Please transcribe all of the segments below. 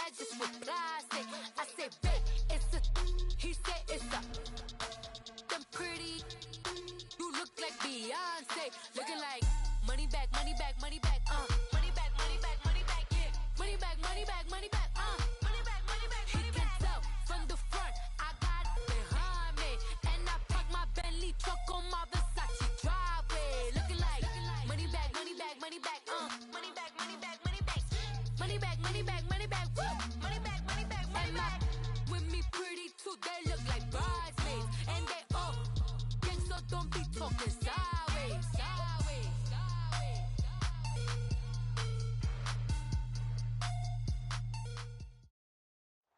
I just reply, say, I say, babe, it's a, he said it's a, them pretty, you look like Beyonce, looking like money back, money back, money back, money back, money back, money back, yeah, money back, money back, money back, money back, money back, he can tell from the front, I got it behind me, and I park my Bentley truck on my Versace driveway, looking like money back, money back, money back, money back, money back, money back, money back, money back, money back, money back, money back, money back, with me pretty too, they look like bridesmaids, and they all gang, so don't be talking sideways, sideways, sideways.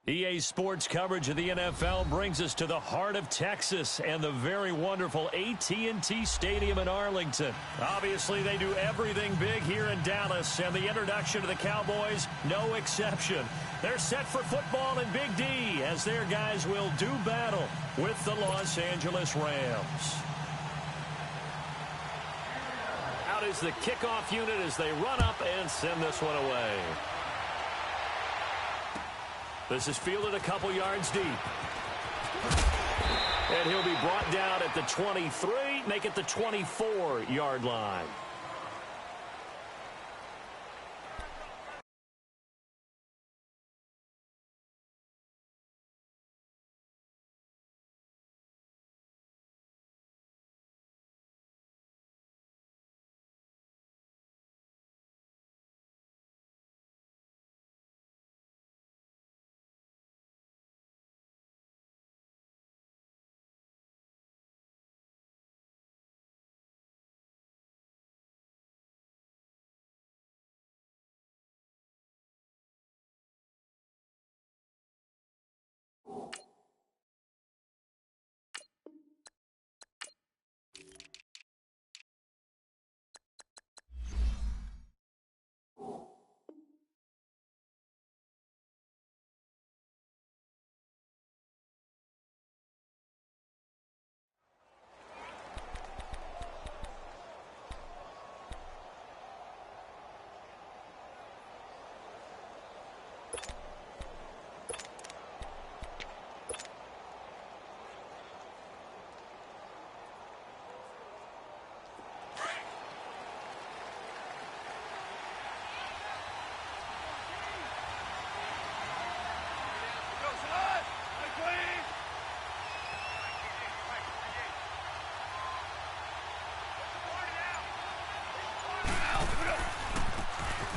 EA Sports coverage of the NFL brings us to the heart of Texas and the very wonderful AT&T Stadium in Arlington. Obviously, they do everything big here in Dallas, and the introduction to the Cowboys, no exception. They're set for football in Big D as their guys will do battle with the Los Angeles Rams. Out is the kickoff unit as they run up and send this one away. This is fielded a couple yards deep. And he'll be brought down at the 23, make it the 24-yard line.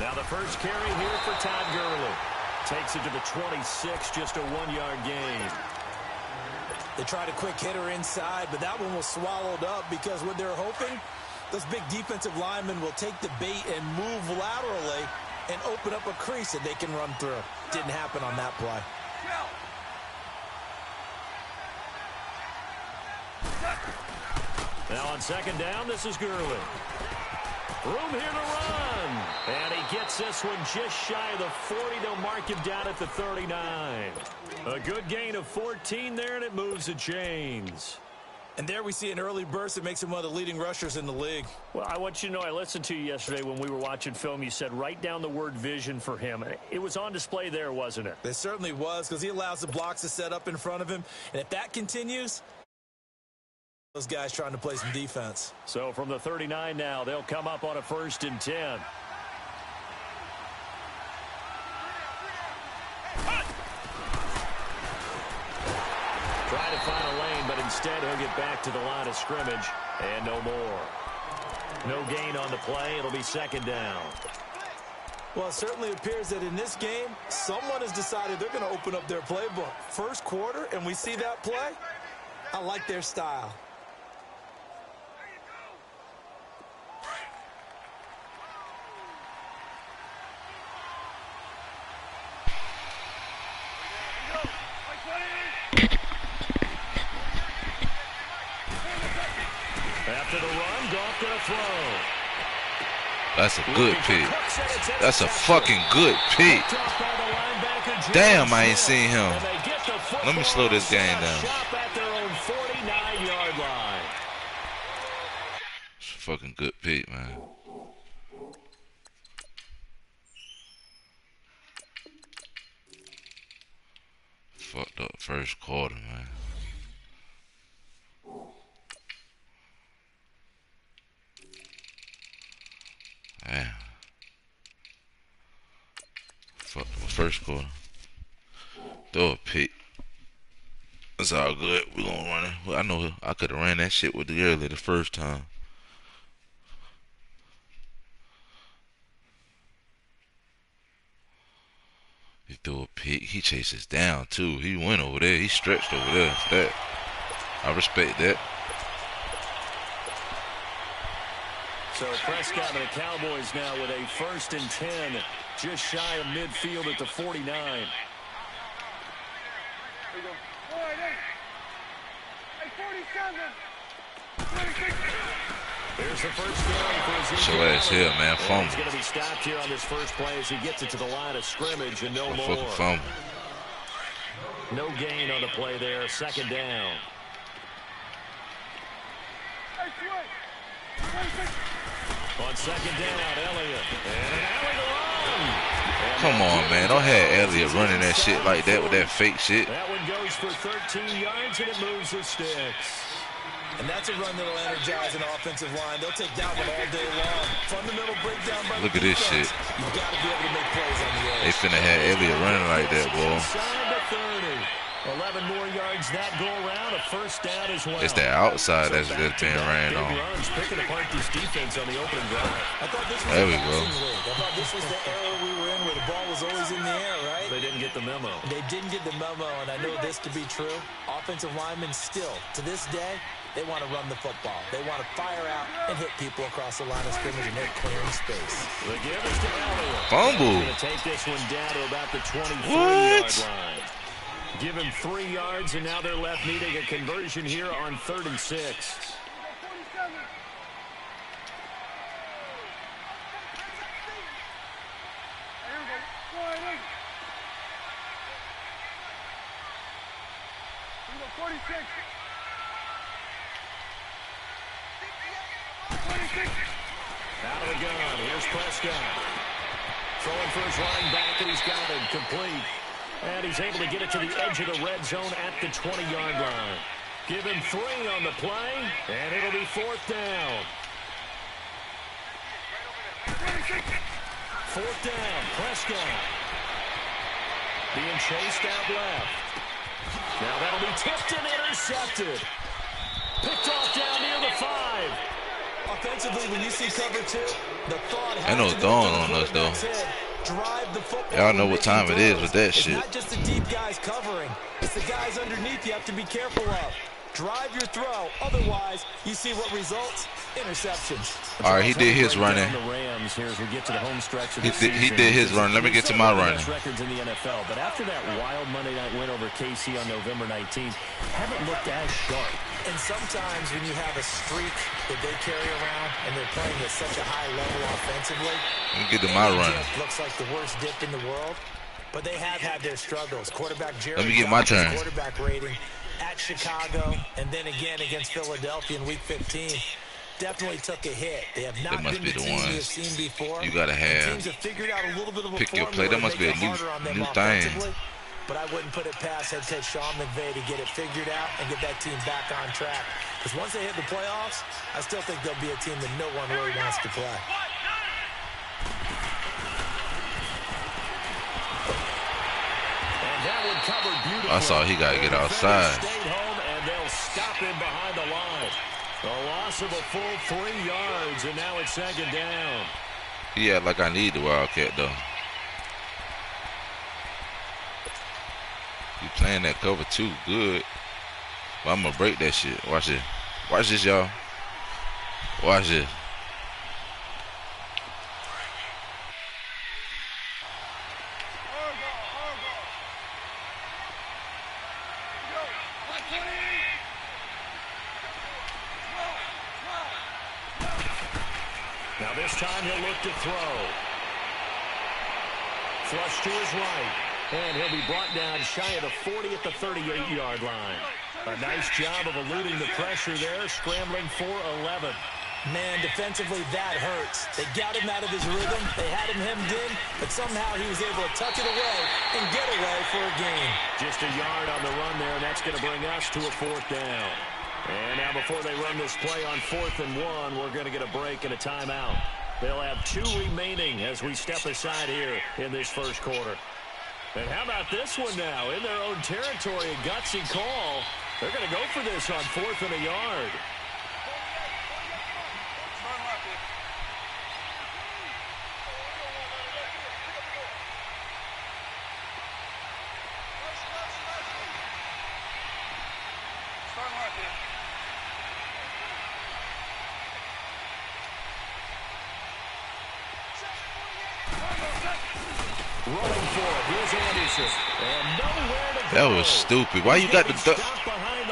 Now the first carry here for Todd Gurley. Takes it to the 26, just a 1-yard gain. They tried a quick hitter inside, but that one was swallowed up because what they're hoping, those big defensive linemen will take the bait and move laterally and open up a crease that they can run through. Didn't happen on that play. Now on second down, this is Gurley. Room here to run. And he gets this one just shy of the 40. They'll mark him down at the 39. A good gain of 14 there, and it moves the chains. And there we see an early burst that makes him one of the leading rushers in the league. Well, I want you to know, I listened to you yesterday when we were watching film. You said write down the word vision for him. It was on display there, wasn't it? It certainly was, because he allows the blocks to set up in front of him. And if that continues, those guys trying to play some defense. So from the 39 now, they'll come up on a 1st and 10. Try to find a lane, but instead he'll get back to the line of scrimmage, and no more. No gain on the play. It'll be second down. Well, it certainly appears that in this game, someone has decided they're going to open up their playbook. First quarter, and we see that play. I like their style. After the run, Goff gonna throw. That's a good pick. That's a fucking good pick. Damn, I ain't seen him. Let me slow this game down. It's a fucking good pick, man. Fucked up first quarter, man. Damn. Fucked up first quarter. Throw a pick. That's all good. We gonna run it. Well, I know I could have ran that shit with the early the first time. He threw a pick. He chases down too. He went over there. He stretched over there. That I respect that. So Prescott and the Cowboys now with a 1st and 10, just shy of midfield at the 49. Here's the first down for his Show ass here, man. Fumble. He's going to be stopped here on this first play as he gets it to the line of scrimmage and no more. Fucking fumble. No gain on the play there. 2nd down. On 2nd down, Elliott. And an alley to run. Come on, man. Don't have Elliott running that shit like that with that fake shit. That one goes for 13 yards and it moves the sticks. And that's a run that'll energize an offensive line. They'll take that one all day long. Fundamental breakdown by the Look at this shit. You've got to be able to make plays on the edge. They finna have Elliott running like that, boy. 11 more yards that go around. A 1st down as well. It's that outside that's just being ran on. Picking apart this defense on the opening drive. I thought this was there we go. I thought this was the era we were in where the ball was always in the air, right? They didn't get the memo. They didn't get the memo, and I know this to be true. Offensive linemen still, to this day, they want to run the football. They want to fire out and hit people across the line of scrimmage, and they're clearing space. The give is to Elliott. Fumble. Going to take this one down to about the 23-yard line. Give him 3 yards, and now they're left needing a conversion here on 3rd and 6. Out of the gun, here's Prescott. Throwing for his running back, and he's got it complete. And he's able to get it to the edge of the red zone at the 20-yard line. Give him 3 on the play, and it'll be 4th down. 4th down, Prescott. Being chased out left. Now that'll be tipped and intercepted. Picked off down near the 5. Offensively, when you see cover 2, the thought has Ain't no to go throwing to the on us, though. quarterback's head. Drive the football. Y'all know what time it is with that it's shit. Not just the deep guys covering. It's the guys underneath you have to be careful of. Drive your throw. Otherwise, you see what results? Interceptions. All right, he did his running. He did his run. Let me get to my running. Records in the NFL, but after that wild Monday night win over KC on November 19th, haven't looked as sharp. And sometimes when you have a streak that they carry around and they're playing at such a high level offensively, Let me get to my running. Looks like the worst dip in the world, but they have had their struggles. Quarterback Jerry Let me get my turn. Quarterback rating at Chicago and then again against Philadelphia in Week 15 definitely took a hit. They have not been the team we have seen before. You gotta have. Teams have figured out a little bit of a Pick your play. That must be a new thing. But I wouldn't put it past head coach Sean McVay to get it figured out and get that team back on track. Because once they hit the playoffs, I still think they'll be a team that no one really wants to play. And that one covered beautifully. I saw he got to get outside. Stayed home, and they'll stop him behind the line. A loss of a full 3 yards, and now it's 2nd down. He act like I need the Wildcat, though. He playing that cover 2 good. But I'm going to break that shit. Watch this. Watch this, y'all. Watch this. Now this time he'll look to throw. Flush to his right. And he'll be brought down shy of the 40 at the 38-yard line. A nice job of eluding the pressure there, scrambling for 11. Man, defensively, that hurts. They got him out of his rhythm. They had him hemmed in, but somehow he was able to tuck it away and get away for a gain. Just a yard on the run there, and that's going to bring us to a 4th down. And now before they run this play on 4th and 1, we're going to get a break and a timeout. They'll have 2 remaining as we step aside here in this first quarter. And how about this one now? In their own territory, a gutsy call. They're going to go for this on 4th and a yard. That was stupid. Why you got the...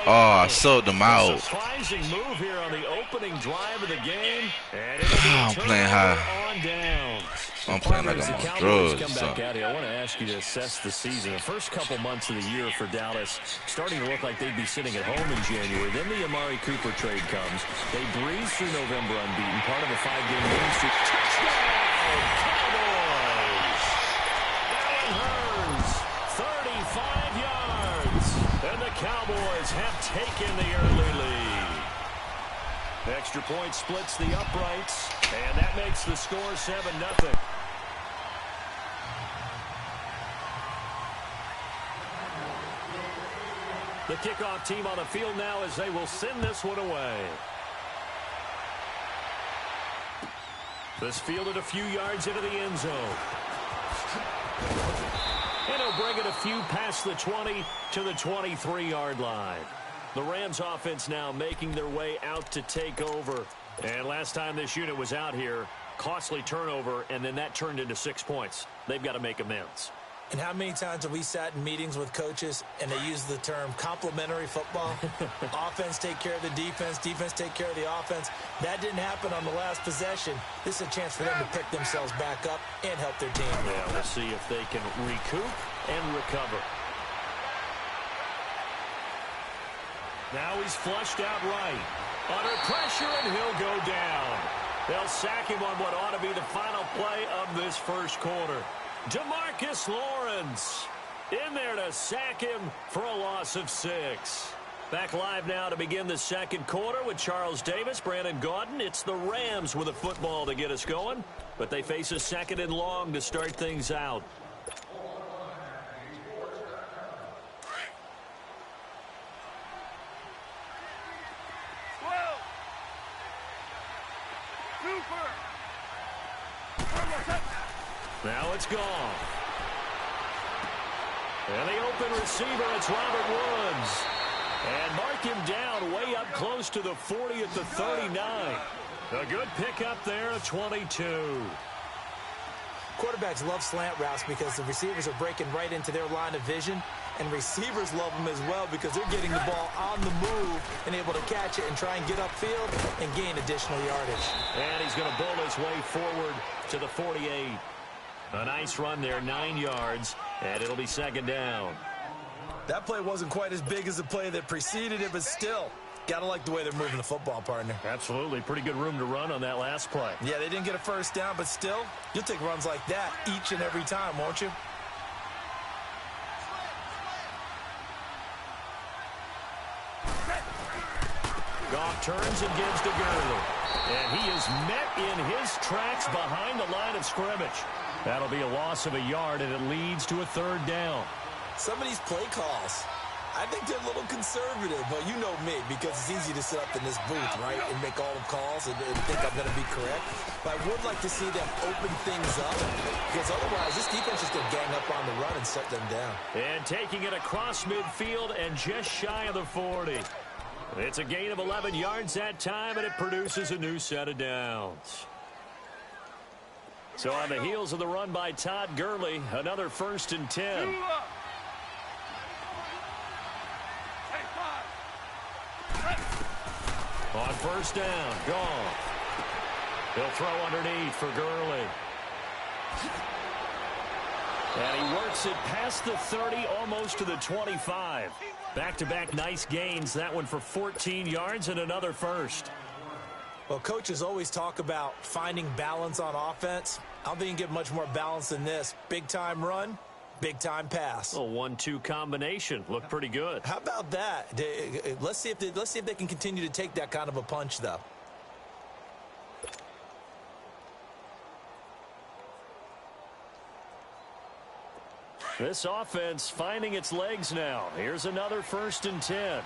Oh, I sold them out. Surprising move here on the opening drive of the game. I'm playing high. I'm playing like I'm on drugs. Come back out here. I want to ask you to assess the season. The first couple months of the year for Dallas starting to look like they'd be sitting at home in January. Then the Amari Cooper trade comes. They breeze through November unbeaten, part of a 5-game winning streak. Touchdown, Cowboys! Allen Hurns, 35 yards. And the Cowboys have taken the early lead. Extra point splits the uprights, and that makes the score 7-0. The kickoff team on the field now as they will send this one away. This fielded a few yards into the end zone. And he'll bring it a few past the 20 to the 23-yard line. The Rams offense now making their way out to take over. And last time this unit was out here, costly turnover, and then that turned into 6 points. They've got to make amends. And how many times have we sat in meetings with coaches and they use the term complementary football? Offense take care of the defense, defense take care of the offense. That didn't happen on the last possession. This is a chance for them to pick themselves back up and help their team. Yeah, we'll see if they can recoup and recover. Now he's flushed out right. Under pressure, and he'll go down. They'll sack him on what ought to be the final play of this first quarter. DeMarcus Lawrence in there to sack him for a loss of 6. Back live now to begin the second quarter with Charles Davis, Brandon Gaudin. It's the Rams with a football to get us going, but they face a 2nd and long to start things out. Now it's gone. And the open receiver, it's Robert Woods. And mark him down way up close to the 40 at the 39. A good pickup there at 22. Quarterbacks love slant routes because the receivers are breaking right into their line of vision. And receivers love them as well because they're getting the ball on the move and able to catch it and try and get upfield and gain additional yardage. And he's going to bowl his way forward to the 48. A nice run there, 9 yards, and it'll be 2nd down. That play wasn't quite as big as the play that preceded it, but still, gotta like the way they're moving the football, partner. Absolutely. Pretty good room to run on that last play. Yeah, they didn't get a first down, but still, you'll take runs like that each and every time, won't you? Goff turns and gives to Gurley. And he is met in his tracks behind the line of scrimmage. That'll be a loss of a yard, and it leads to a 3rd down. Some of these play calls, I think they're a little conservative, but you know me, because it's easy to sit up in this booth, right, and make all the calls and think I'm going to be correct. But I would like to see them open things up, because otherwise this defense is going to gang up on the run and shut them down. And taking it across midfield and just shy of the 40. It's a gain of 11 yards that time, and it produces a new set of downs. So on the heels of the run by Todd Gurley, another 1st and 10. On 1st down, Goff. He'll throw underneath for Gurley. And he works it past the 30, almost to the 25. Back-to-back nice gains. That one for 14 yards and another 1st. Well, coaches always talk about finding balance on offense. I don't think you can get much more balance than this. Big-time run, big-time pass. A 1-2 combination. Looked pretty good. How about that? Let's see if they can continue to take that kind of a punch, though. This offense finding its legs now. Here's another 1st and 10.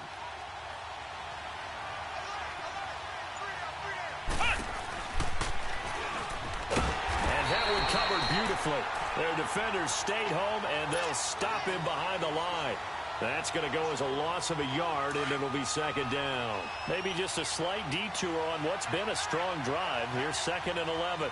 Covered beautifully. Their defenders stayed home, and they'll stop him behind the line. That's going to go as a loss of a yard, and it'll be 2nd down. Maybe just a slight detour on what's been a strong drive. Here's 2nd and 11.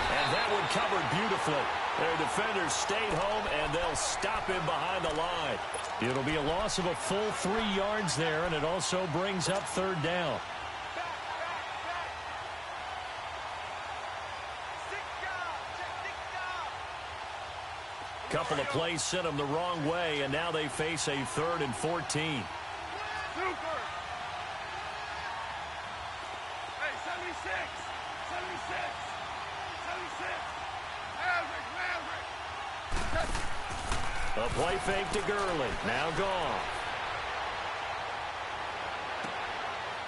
And that one covered beautifully. Their defenders stayed home, and they'll stop him behind the line. It'll be a loss of a full 3 yards there, and it also brings up 3rd down. Couple of plays sent them the wrong way, and now they face a 3rd and 14. A play fake to Gurley. Now gone.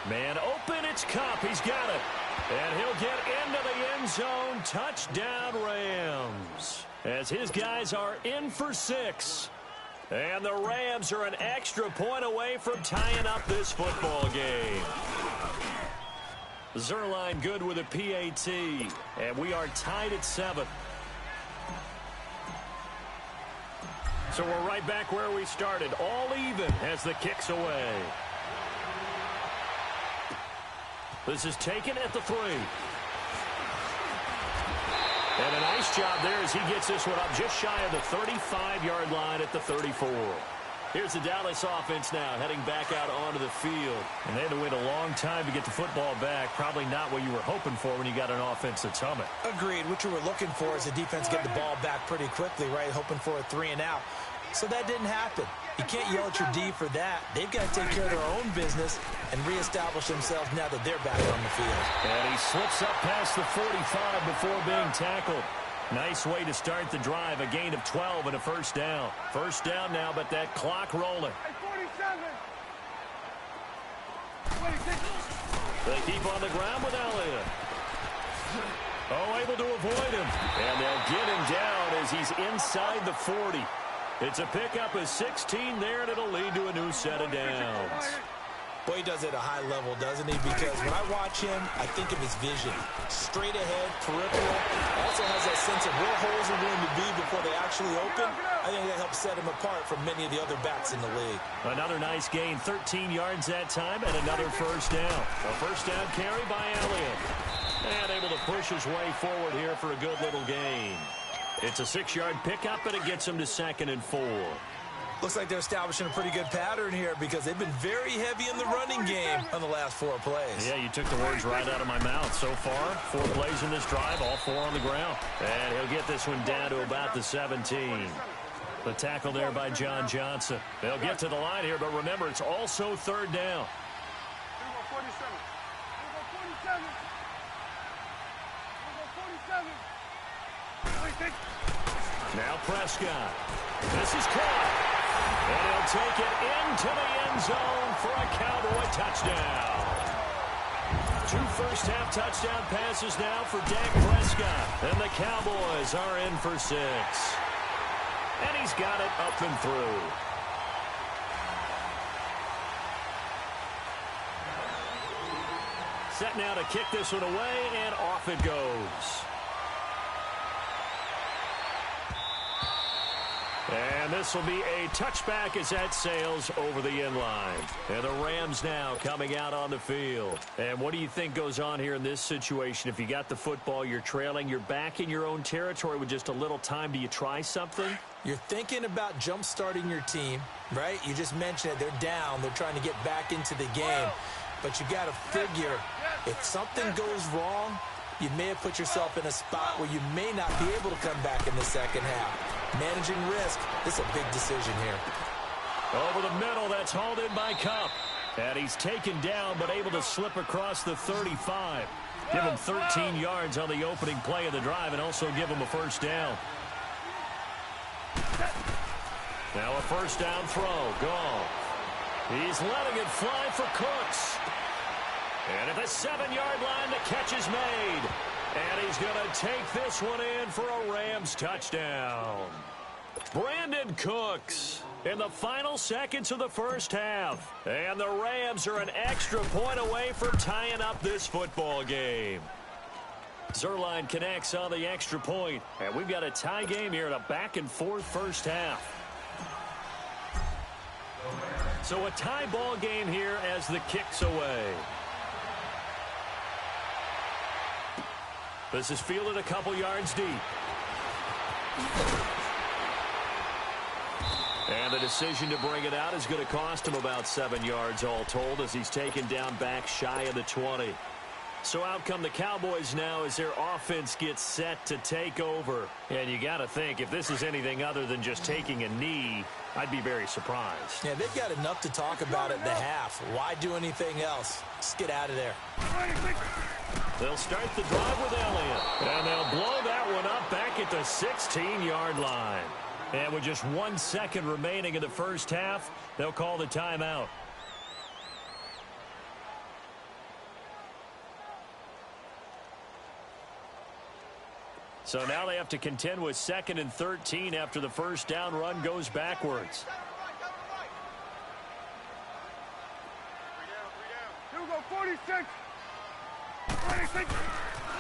Man open. It's Cup. He's got it. And he'll get into the end zone. Touchdown, Rams. As his guys are in for 6. And the Rams are an extra point away from tying up this football game. Zerline good with a PAT. And we are tied at 7. So we're right back where we started, all even as the kick's away. This is taken at the 3. And a nice job there as he gets this one up just shy of the 35-yard line at the 34. Here's the Dallas offense now heading back out onto the field. And they had to wait a long time to get the football back. Probably not what you were hoping for when you got an offense that's humming. Agreed. What you were looking for is the defense get the ball back pretty quickly, right? Hoping for a 3 and out. So that didn't happen. You can't yell at your D for that. They've got to take care of their own business and reestablish themselves now that they're back on the field. And he slips up past the 45 before being tackled. Nice way to start the drive. A gain of 12 and a 1st down. 1st down now, but that clock rolling. They keep on the ground with Elliott. Oh, able to avoid him. And they'll get him down as he's inside the 40. It's a pickup of 16 there, and it'll lead to a new set of downs. Boy, he does it at a high level, doesn't he? Because when I watch him, I think of his vision. Straight ahead, peripheral. Also has that sense of where holes are going to be before they actually open. I think that helps set him apart from many of the other backs in the league. Another nice gain, 13 yards that time, and another 1st down. A 1st down carry by Elliott. And able to push his way forward here for a good little gain. It's a 6-yard pickup, and it gets him to 2nd and 4. Looks like they're establishing a pretty good pattern here because they've been very heavy in the running game on the last 4 plays. Yeah, you took the words right out of my mouth. So far, 4 plays in this drive, all 4 on the ground. And he'll get this one down to about the 17. The tackle there by John Johnson. They'll get to the line here, but remember, it's also 3rd down. Now Prescott. This is caught. And he'll take it into the end zone for a Cowboy touchdown. 2 first-half touchdown passes now for Dak Prescott. And the Cowboys are in for 6. And he's got it up and through. Set now to kick this one away, and off it goes. And this will be a touchback as that sails over the end line. And the Rams now coming out on the field. And what do you think goes on here in this situation? If you got the football, you're trailing, you're back in your own territory with just a little time. Do you try something? You're thinking about jump-starting your team, right? You just mentioned it. They're down. They're trying to get back into the game. But you got to figure if something goes wrong, you may have put yourself in a spot where you may not be able to come back in the second half. Managing risk, this is a big decision here. Over the middle, that's hauled in by Cup. And he's taken down, but able to slip across the 35. Give him 13 yards on the opening play of the drive and also give him a first down. Now a first down throw. Gone. He's letting it fly for Cooks. And at the 7-yard line, the catch is made. And he's going to take this one in for a Rams touchdown. Brandon Cooks in the final seconds of the first half. And the Rams are an extra point away from tying up this football game. Zerline connects on the extra point. And we've got a tie game here in a back-and-forth first half. So a tie ball game here as the kick's away. This is fielded a couple yards deep. And the decision to bring it out is going to cost him about 7 yards all told as he's taken down back shy of the 20. So out come the Cowboys now as their offense gets set to take over. And you got to think, if this is anything other than just taking a knee, I'd be very surprised. Yeah, they've got enough to talk about at the half. Why do anything else? Just get out of there. They'll start the drive with Elliott. And they'll blow that one up back at the 16-yard line. And with just 1 second remaining in the first half, they'll call the timeout. So now they have to contend with 2nd and 13 after the first down run goes backwards.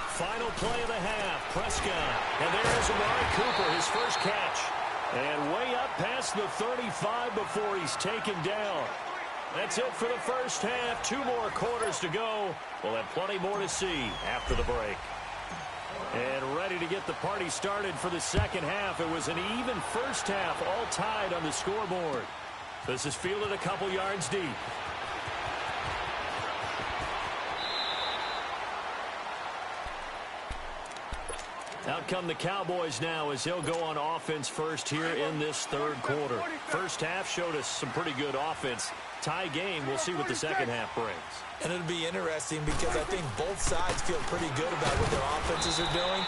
Final play of the half. Prescott. And there is Amari Cooper, his first catch. And way up past the 35 before he's taken down. That's it for the first half. 2 more quarters to go. We'll have plenty more to see after the break. And ready to get the party started for the second half. It was an even first half, all tied on the scoreboard. This is fielded a couple yards deep. Out come the Cowboys now as they'll go on offense first here in this third quarter. First half showed us some pretty good offense. Tie game, we'll see what the second half brings. And it'll be interesting because I think both sides feel pretty good about what their offenses are doing.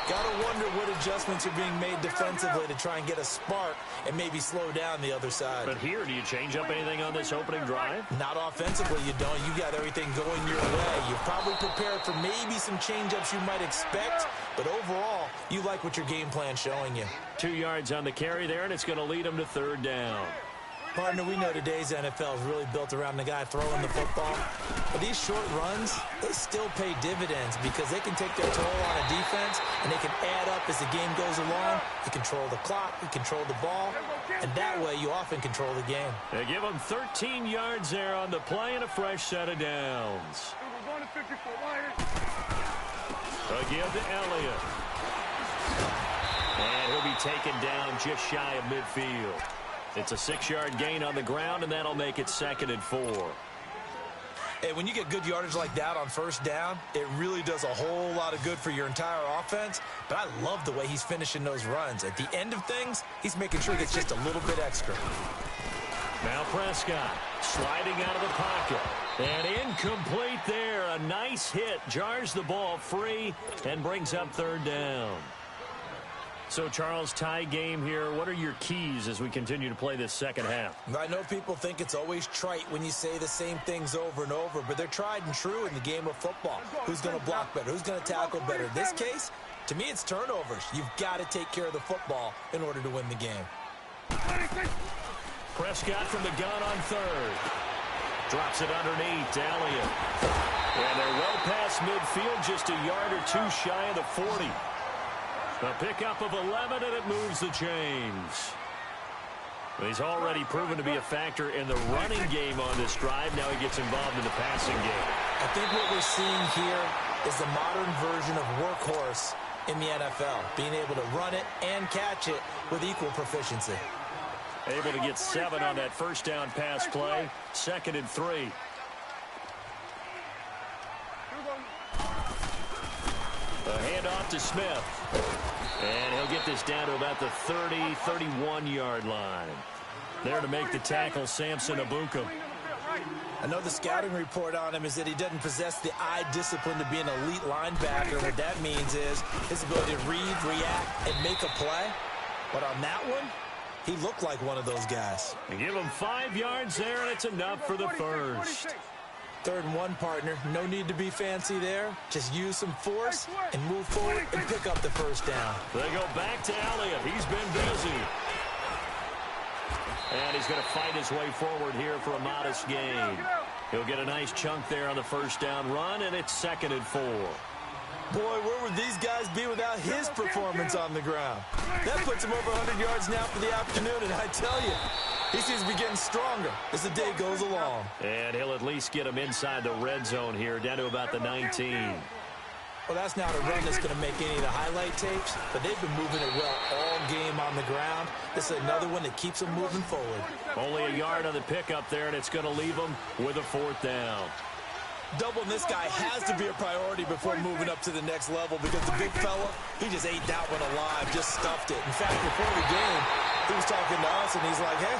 Got to wonder what adjustments are being made defensively to try and get a spark and maybe slow down the other side. But here, do you change up anything on this opening drive? Not offensively, you don't. You got everything going your way. You're probably prepared for maybe some change-ups you might expect, but overall, you like what your game plan's showing you. 2 yards on the carry there, and it's going to lead them to third down. Partner, we know today's NFL is really built around the guy throwing the football. But these short runs, they still pay dividends because they can take their toll on a defense and they can add up as the game goes along. You control the clock, you control the ball, and that way you often control the game. They give them 13 yards there on the play and a fresh set of downs. A give to Elliott. And he'll be taken down just shy of midfield. It's a 6-yard gain on the ground, and that'll make it 2nd and 4. Hey, when you get good yardage like that on first down, it really does a whole lot of good for your entire offense. But I love the way he's finishing those runs. At the end of things, he's making sure he gets just a little bit extra. Now Prescott sliding out of the pocket. And incomplete there. A nice hit. Jars the ball free and brings up third down. So, Charles, tie game here. What are your keys as we continue to play this second half? I know people think it's always trite when you say the same things over and over, but they're tried and true in the game of football. Who's going to block better? Who's going to tackle better? In this case, to me, it's turnovers. You've got to take care of the football in order to win the game. Prescott from the gun on third. Drops it underneath to Elliott. And they're well past midfield, just a yard or two shy of the 40. A pickup of 11, and it moves the chains. He's already proven to be a factor in the running game on this drive. Now he gets involved in the passing game. I think what we're seeing here is the modern version of workhorse in the NFL, being able to run it and catch it with equal proficiency. Able to get 7 on that first down pass play. 2nd and 3. A handoff to Smith. And he'll get this down to about the 30, 31-yard line. There to make the tackle, Samson Abukum. I know the scouting report on him is that he doesn't possess the eye discipline to be an elite linebacker. What that means is his ability to read, react, and make a play. But on that one, he looked like one of those guys. And give him 5 yards there, and it's enough for the first. 3rd and 1, partner. No need to be fancy there. Just use some force and move forward and pick up the first down. They go back to Elliott. He's been busy. And he's going to fight his way forward here for a modest gain. He'll get a nice chunk there on the first down run, and it's 2nd and 4. Boy, where would these guys be without his performance on the ground? That puts him over 100 yards now for the afternoon, and I tell you, he seems to be getting stronger as the day goes along. And he'll at least get him inside the red zone here, down to about the 19. Well, that's not a run that's going to make any of the highlight tapes, but they've been moving it well all game on the ground. This is another one that keeps them moving forward. Only a yard on the pickup there, and it's going to leave them with a 4th down. Doubling this guy has to be a priority before moving up to the next level because the big fella, he just ate that one alive, just stuffed it. In fact, before the game, he was talking to us, and he's like, hey,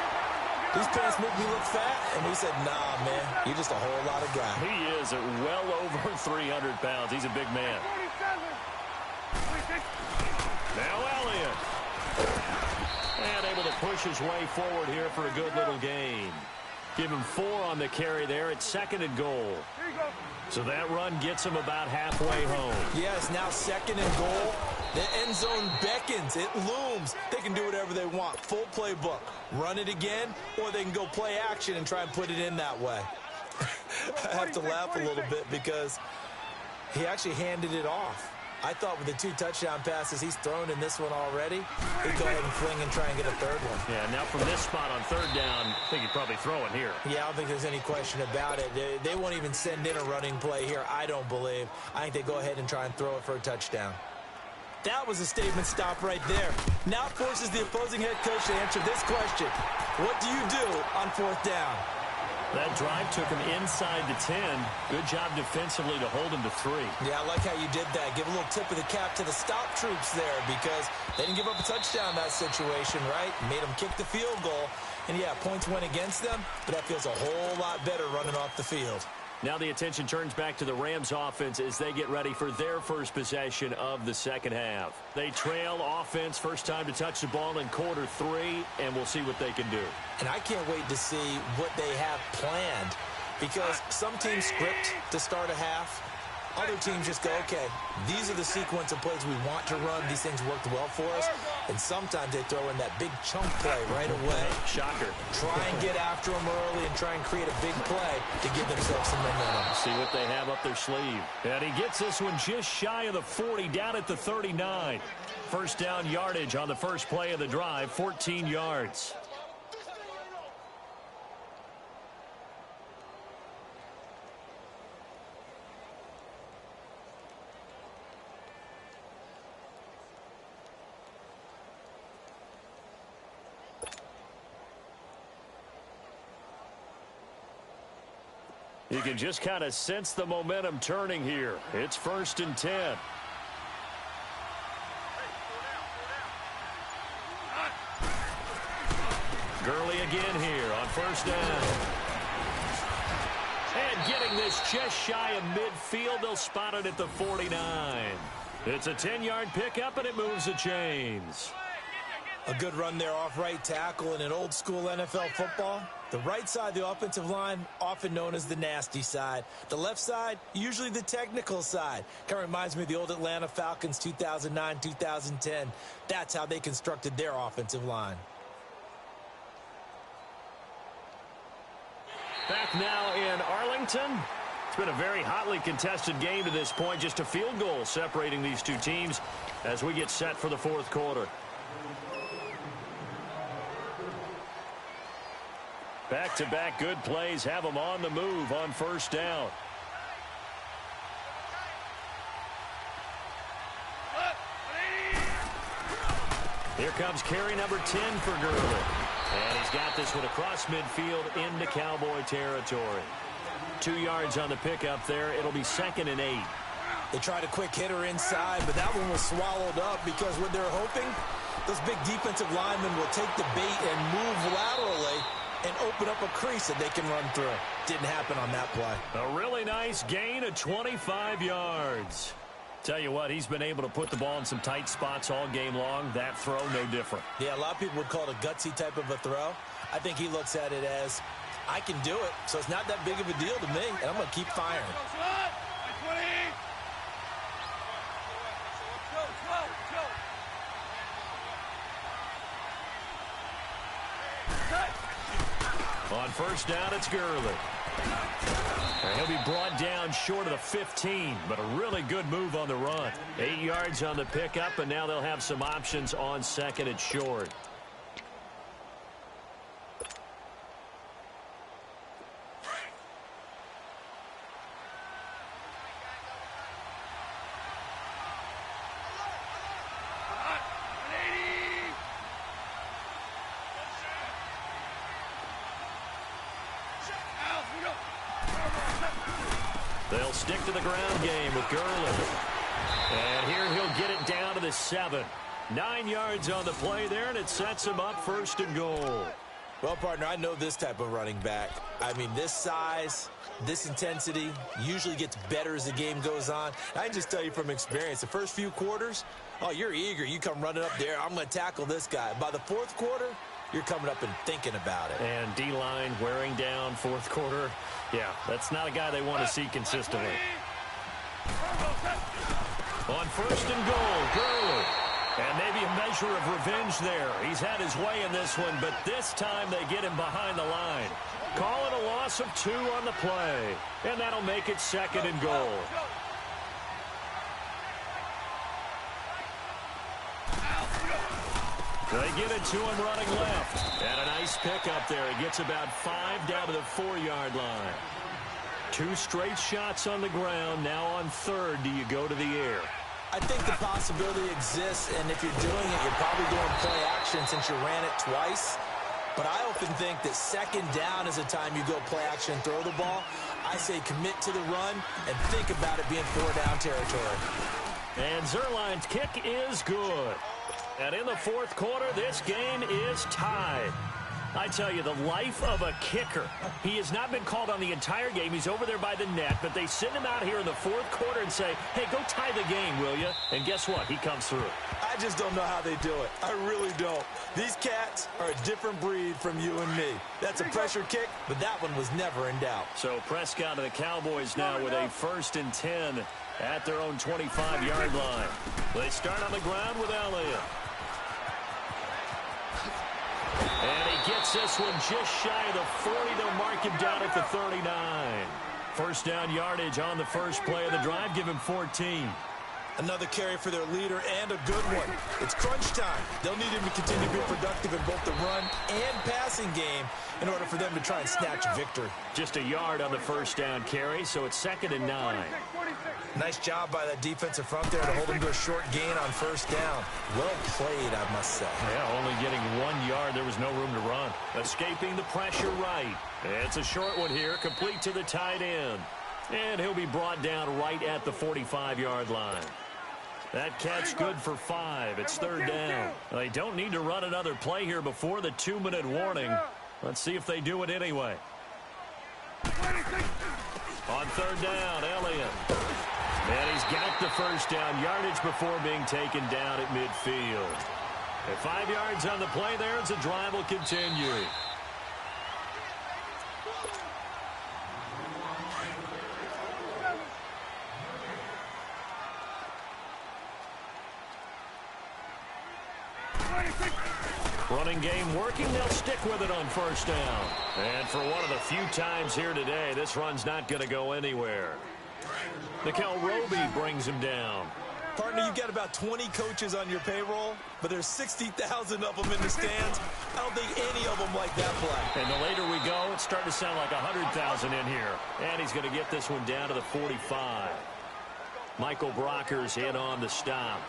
these pants make me look fat. And we said, nah, man, you're just a whole lot of guy. He is well over 300 pounds. He's a big man. Now Elliott. And able to push his way forward here for a good little gain. Give him 4 on the carry there. It's 2nd and goal. So that run gets him about halfway home. Yes, now 2nd and goal. The end zone beckons. It looms. They can do whatever they want. Full playbook. Run it again, or they can go play action and try and put it in that way. I have to laugh a little bit because he actually handed it off. I thought with the 2 touchdown passes he's thrown in this one already, he'd go ahead and fling and try and get a 3rd one. Yeah, now from this spot on 3rd down, I think he'd probably throw it here. Yeah, I don't think there's any question about it. They won't even send in a running play here, I don't believe. I think they go ahead and try and throw it for a touchdown. That was a statement stop right there. Now it forces the opposing head coach to answer this question. What do you do on 4th down? That drive took him inside the 10. Good job defensively to hold him to 3. Yeah, I like how you did that. Give a little tip of the cap to the stop troops there because they didn't give up a touchdown in that situation, right? Made them kick the field goal. And, yeah, points went against them, but that feels a whole lot better running off the field. Now the attention turns back to the Rams offense as they get ready for their first possession of the second half. They trail offense, first time to touch the ball in quarter 3, and we'll see what they can do. And I can't wait to see what they have planned because some teams script to start a half. Other teams just go, okay, these are the sequence of plays we want to run. These things worked well for us. And sometimes they throw in that big chunk play right away. Shocker. Try and get after them early and try and create a big play to give themselves some momentum. See what they have up their sleeve. And he gets this one just shy of the 40, down at the 39. First down yardage on the first play of the drive, 14 yards. You can just kind of sense the momentum turning here. It's 1st and 10. Gurley again here on 1st down. And getting this just shy of midfield. They'll spot it at the 49. It's a 10-yard pickup, and it moves the chains. A good run there off right tackle in an old-school NFL football. The right side, the offensive line, often known as the nasty side. The left side, usually the technical side. Kind of reminds me of the old Atlanta Falcons 2009, 2010. That's how they constructed their offensive line. Back now in Arlington. It's been a very hotly contested game to this point. Just a field goal separating these two teams as we get set for the 4th quarter. Back-to-back good plays have them on the move on 1st down. Here comes carry number 10 for Gurley. And he's got this one across midfield into Cowboy territory. 2 yards on the pickup there. It'll be 2nd and 8. They tried a quick hitter inside, but that one was swallowed up because what they're hoping Those big defensive linemen will take the bait and move laterally and open up a crease that they can run through. Didn't happen on that play. A really nice gain of 25 yards. Tell you what, he's been able to put the ball in some tight spots all game long. That throw, no different. Yeah, a lot of people would call it a gutsy type of a throw. I think he looks at it as, I can do it, so it's not that big of a deal to me, and I'm going to keep firing. On first down, it's Gurley. And he'll be brought down short of the 15, but a really good move on the run. 8 yards on the pickup, and now they'll have some options on second and short. They'll stick to the ground game with Gurley. And here he'll get it down to the 7. 9 yards on the play there, and it sets him up first and goal. Well, partner, I know this type of running back. I mean, this size, this intensity usually gets better as the game goes on. I can just tell you from experience, the first few quarters, oh, you're eager. You come running up there, I'm going to tackle this guy. By the fourth quarter, you're coming up and thinking about it. And D-line wearing down fourth quarter. Yeah, that's not a guy they want to see consistently. On first and goal, Gurley. And maybe a measure of revenge there. He's had his way in this one, but this time they get him behind the line. Call it a loss of 2 on the play. And that'll make it second and goal. They get it to him running left. And a nice pick up there. He gets about 5 down to the 4-yard line. 2 straight shots on the ground. Now on third, do you go to the air? I think the possibility exists, and if you're doing it, you're probably doing play action since you ran it twice. But I often think that second down is a time you go play action and throw the ball. I say commit to the run and think about it being 4-down territory. And Zerline's kick is good. And in the fourth quarter, this game is tied. I tell you, the life of a kicker. He has not been called on the entire game. He's over there by the net, but they send him out here in the fourth quarter and say, hey, go tie the game, will you? And guess what? He comes through. I just don't know how they do it. I really don't. These cats are a different breed from you and me. That's a pressure kick, but that one was never in doubt. So Prescott and the Cowboys now with a 1st and 10 at their own 25-yard line. They start on the ground with Elliott. And he gets this one just shy of the 40. They'll mark him down at the 39. First down yardage on the first play of the drive. Give him 14. Another carry for their leader and a good one. It's crunch time. They'll need him to continue to be productive in both the run and passing game in order for them to try and snatch victory. Just a yard on the first down carry, so it's 2nd and 9. Nice job by that defensive front there to hold him to a short gain on first down. Well played, I must say. Yeah, only getting 1 yard. There was no room to run. Escaping the pressure right. It's a short one here, complete to the tight end. And he'll be brought down right at the 45-yard line. That catch good for 5. It's 3rd down. They don't need to run another play here before the 2-minute warning. Let's see if they do it anyway. On 3rd down, Elliott. And he's got the first down yardage before being taken down at midfield. At 5 yards on the play there, as the drive will continue. Running game working. They'll stick with it on first down. And for one of the few times here today, this run's not going to go anywhere. Nickel Roby brings him down. Partner, you've got about 20 coaches on your payroll, but there's 60,000 of them in the stands. I don't think any of them like that play. And the later we go, it's starting to sound like 100,000 in here. And he's going to get this one down to the 45. Michael Brocker's in on the stop.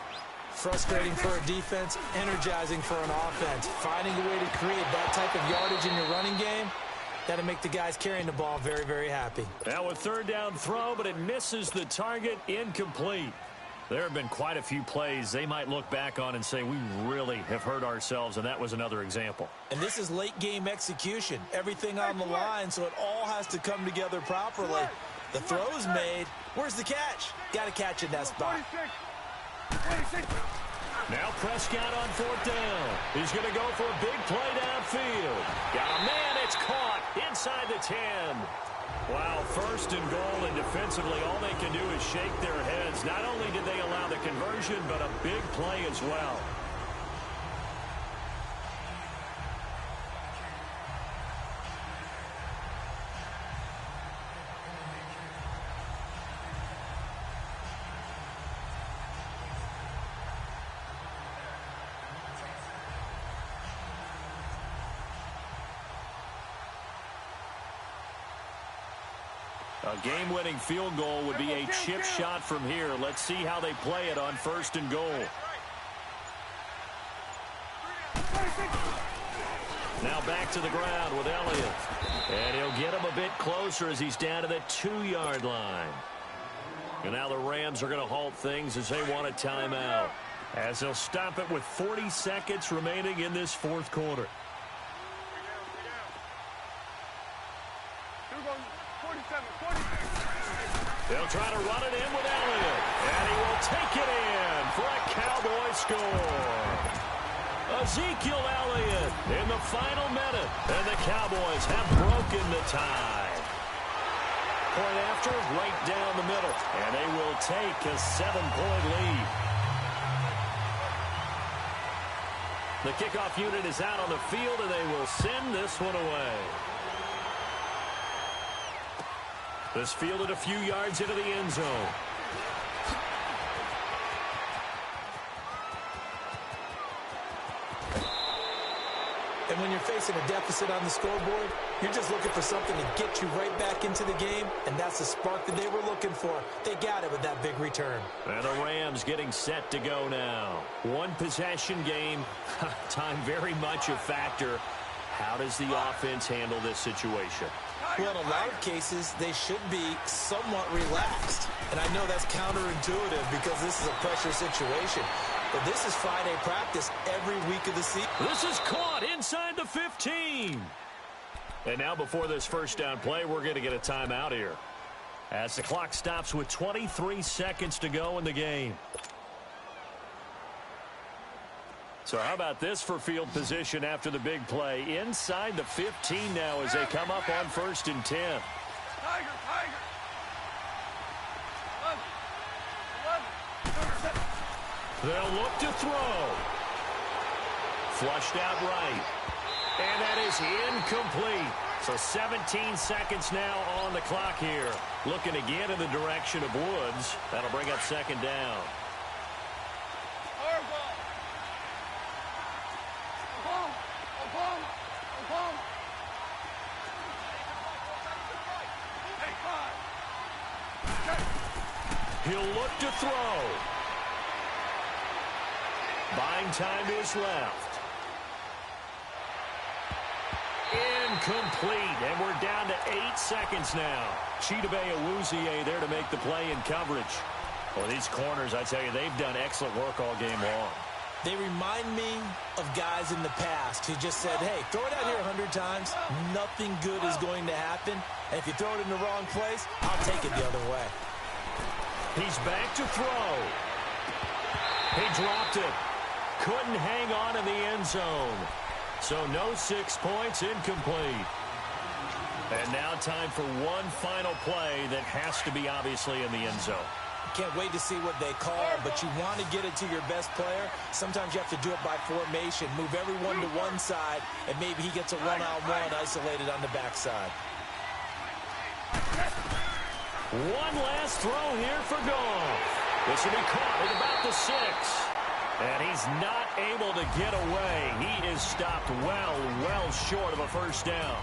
Frustrating for a defense, energizing for an offense. Finding a way to create that type of yardage in your running game, that'll make the guys carrying the ball very, very happy. Now a 3rd down throw, but it misses the target, incomplete. There have been quite a few plays they might look back on and say, we really have hurt ourselves, and that was another example. And this is late-game execution. Everything on the line, so it all has to come together properly. The throw's made. Where's the catch? Got to catch in that spot. Now Prescott on 4th down. He's going to go for a big play downfield. Got a man. It's caught inside the 10. Wow, 1st and goal, and defensively all they can do is shake their heads. Not only did they allow the conversion, but a big play as well. A game-winning field goal would be a chip shot from here. Let's see how they play it on 1st and goal. Now back to the ground with Elliott. And he'll get him a bit closer as he's down to the 2-yard line. And now the Rams are going to halt things as they want a timeout, as they'll stop it with 40 seconds remaining in this 4th quarter. They'll try to run it in with Elliott, and he will take it in for a Cowboy score. Ezekiel Elliott in the final minute, and the Cowboys have broken the tie. Point after, right down the middle, and they will take a 7-point lead. The kickoff unit is out on the field, and they will send this one away. This fielded a few yards into the end zone. And when you're facing a deficit on the scoreboard, you're just looking for something to get you right back into the game, and that's the spark that they were looking for. They got it with that big return. And the Rams getting set to go now. One possession game. Time very much a factor. How does the offense handle this situation? Well, in a lot of cases, they should be somewhat relaxed. And I know that's counterintuitive because this is a pressure situation. But this is Friday practice every week of the season. This is caught inside the 15. And now before this first down play, we're going to get a timeout here, as the clock stops with 23 seconds to go in the game. So how about this for field position after the big play? Inside the 15 now as they come up on 1st and 10. They'll look to throw. Flushed out right. And that is incomplete. So 17 seconds now on the clock here. Looking again in the direction of Woods. That'll bring up 2nd down. He'll look to throw. Buying time is left. Incomplete, and we're down to 8 seconds now. Chidobe Awuzie there to make the play in coverage. Well, these corners, I tell you, they've done excellent work all game long. They remind me of guys in the past who just said, hey, throw it out here 100 times. Nothing good is going to happen. And if you throw it in the wrong place, I'll take it the other way. He's back to throw. He dropped it. Couldn't hang on in the end zone. So no 6 points, incomplete. And now time for one final play that has to be obviously in the end zone. Can't wait to see what they call, but you want to get it to your best player. Sometimes you have to do it by formation. Move everyone to one side, and maybe he gets a one-on-one isolated on the backside. One last throw here for Goff. This will be caught at about the 6. And he's not able to get away. He is stopped well short of a first down.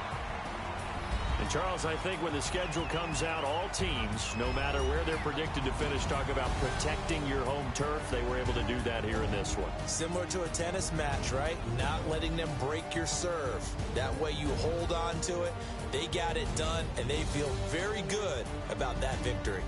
And, Charles, I think when the schedule comes out, all teams, no matter where they're predicted to finish, talk about protecting your home turf. They were able to do that here in this one. Similar to a tennis match, right? Not letting them break your serve. That way you hold on to it. They got it done, and they feel very good about that victory.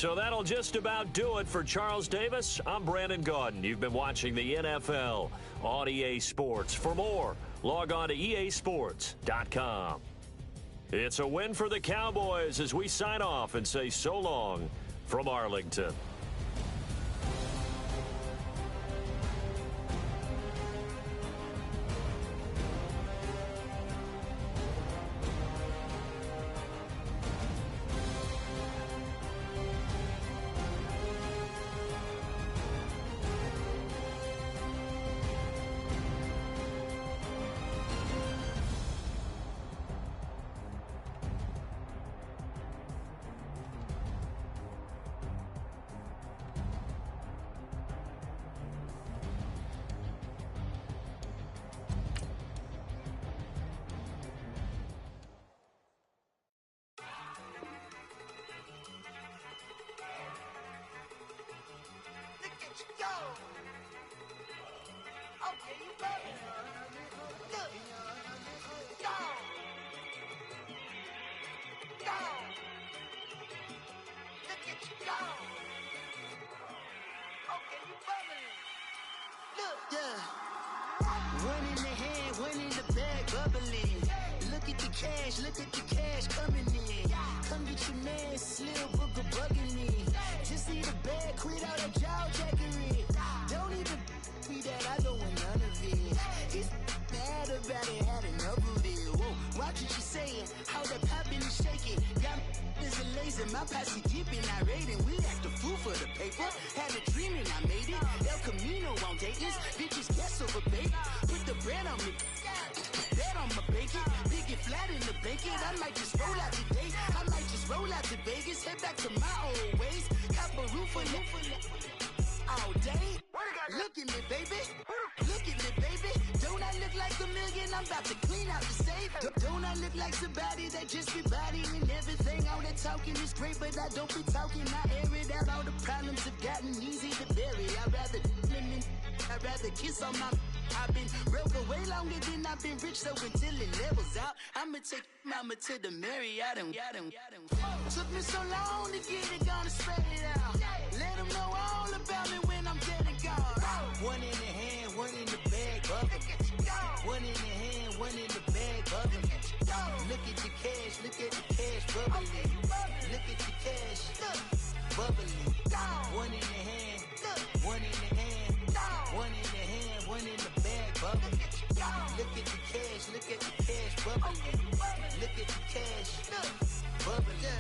So that'll just about do it for Charles Davis. I'm Brandon Gaudin. You've been watching the NFL on EA Sports. For more, log on to easports.com. It's a win for the Cowboys as we sign off and say so long from Arlington. One in the hand, one in the bag, bubbling. Look at the cash coming in. Come get your man, Slim Booker bugging me. Just need a bag, quit all that jaw jackery. Don't even be that, I don't want none of it. He's mad about it, had enough of it. Whoa, watch what you saying, how that poppin' and shaking. Got is a lazy, my posse deep and I raiding. We act a fool for the paper. Had a dream and I made it. El Camino on Dayton's, bitches guess over bait. Put the bread on me, bet on my bacon. Big it flat in the bacon. I might just roll out today. I might just roll out to Vegas. Head back to my old ways. Cop a roof for all day. Look at me, baby. Look at me, baby. Don't I look like a million? I'm about to clean out the safe. Don't I look like somebody that just be bodying everything? All that talking is great, but I don't be talking. I air it out. All the problems have gotten easy to bury. I'd rather kiss on my. I've been broke way longer than I've been rich, so until it levels out, I'ma take mama to the Marriott and took me so long to get it, gonna spread it out. Let them know all about me when I'm dead and gone. One in the hand, one in the bag, bubbling. One in the hand, one in the bag, bubbling. Look at the cash, bubbling. Look at the cash, bubbling. One in the hand, one in the hand, one in the hand, one in the bag, bubbling. Look at the cash, bubbling. Look at the cash, bubbling.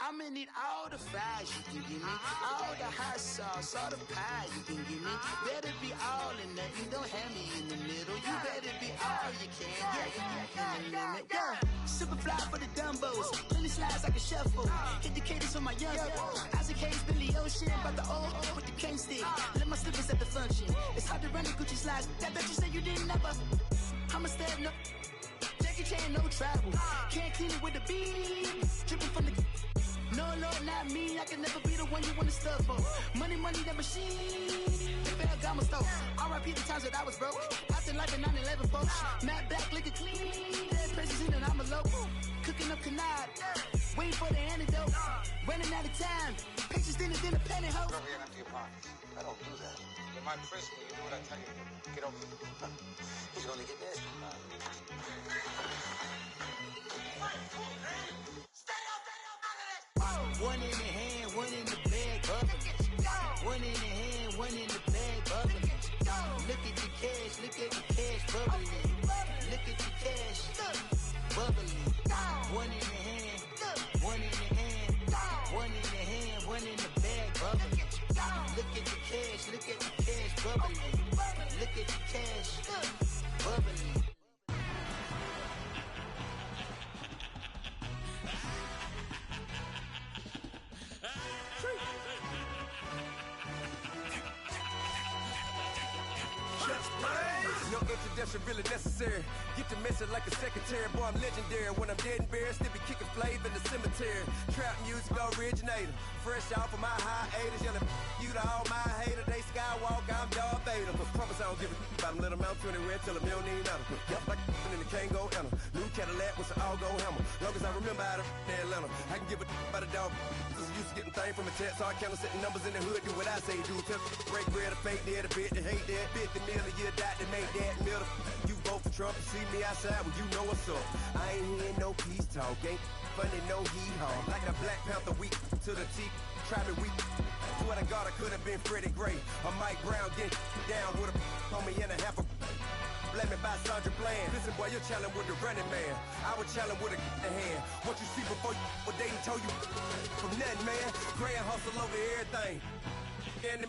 I'ma need all the fries you can give me, all the hot sauce, all the pie you can give me. Better be all in nothing, don't have me in the middle. You better be all you can, yeah. Super fly for the dumbos, plenty slides like a shuffle. Hit the cadence for my young Isaac Hayes, Billy Ocean, but the old with the cane stick. Let my slippers at the function. It's hard to run the Gucci slides. That bet you say you didn't never. I'ma step no. Jackie Chan, no travel. Can't clean it with the beat. Dripping from the. No, Lord, not me. I can never be the one you want to stuff for. Money, that machine. Ferragamo store. R.I.P. the times that I was broke. Acting like a 9/11 folks. Matte black, liquor clean. Dead president and I'm a local. Cooking up canard. Waiting for the antidote. Running out of time. Pictures thinner than a pantyhose. Over here, empty your pockets. I don't do that. In my prison, you do what I tell you. Get over here. He's gonna get this. One in the hand, one in the bag, bubbling. One in the hand, one in the bag, bubbling. Look at the cash, bubbling. Look at the cash, bubbling. One in the hand, one in the hand, one in the hand, one in the bag, bubbling. Look at the cash, bubbling. Look at the cash, bubbling. No introduction really necessary. Get the message like a secretary. Boy, I'm legendary. When I'm dead and buried, still be kicking flavor in the cemetery. Trap music originator. Fresh off of my hiatus. Yelling you to all my haters. They skywalk, I'm Darth Vader. Promise I don't give a about them. Let them out 20 red. Tell them you don't need nothing. Yep, like and the can't go enter. New Cadillac with an all-go hammer. Long as I remember how to Atlanta. I can give a about a dog. Used to getting things from a text. So I count setting numbers in the hood. Do what I say do. Tell break bread, a fake dead, a bit, they hate that. 50 million, you die to make that middle. You vote for Trump and see me outside, well, you know what's up. I ain't hearing no peace talk, ain't funny, no hee-haw. Like the Black Panther weak to the teeth, try me weak. Swear to God, I could have been Freddie Gray or Mike Brown getting down with a homie and a half a. Let me buy Sandra Bland. Listen, boy, you're challenging with the running man. I would challenge with a hand. What you see before you, what they told you from nothing, man. Grand hustle over everything. And